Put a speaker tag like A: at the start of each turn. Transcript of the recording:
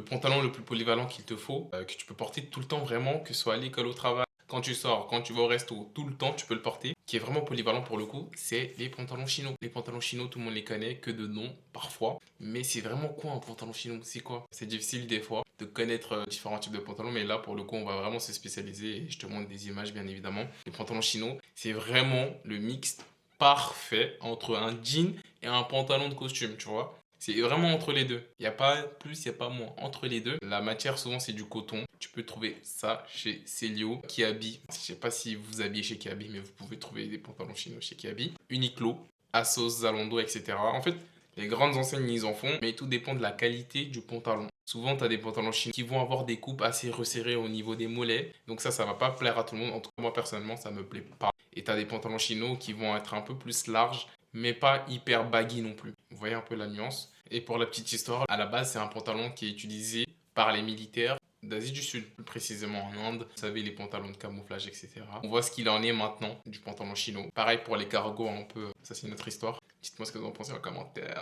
A: pantalon le plus polyvalent qu'il te faut, que tu peux porter tout le temps vraiment, que ce soit à l'école, au travail, quand tu sors, quand tu vas au resto, tout le temps tu peux le porter, qui est vraiment polyvalent pour le coup, c'est les pantalons chino. Les pantalons chino, tout le monde les connaît, que de nom parfois. Mais c'est vraiment quoi un pantalon chino? C'est quoi? C'est difficile des fois de connaître différents types de pantalons, mais là pour le coup on va vraiment se spécialiser et je te montre des images bien évidemment. Les pantalons chino, c'est vraiment le mix parfait entre un jean et un pantalon de costume, tu vois. C'est vraiment entre les deux. Il n'y a pas plus, il n'y a pas moins. Entre les deux, la matière souvent c'est du coton. Tu peux trouver ça chez Celio, Kiabi. Je sais pas si vous habillez chez Kiabi, mais vous pouvez trouver des pantalons chino chez Kiabi. Uniqlo, Asos, Zalando, etc. En fait, les grandes enseignes ils en font, mais tout dépend de la qualité du pantalon. Souvent, tu as des pantalons chino qui vont avoir des coupes assez resserrées au niveau des mollets. Donc ça va pas plaire à tout le monde. En tout cas, moi personnellement, ça me plaît pas. Et tu as des pantalons chino qui vont être un peu plus larges, mais pas hyper baggy non plus. Vous voyez un peu la nuance. Et pour la petite histoire, à la base, c'est un pantalon qui est utilisé par les militaires d'Asie du Sud, plus précisément en Inde. Vous savez, les pantalons de camouflage, etc. On voit ce qu'il en est maintenant du pantalon chino. Pareil pour les cargos un peu, ça c'est une autre histoire. Dites-moi ce que vous en pensez en commentaire.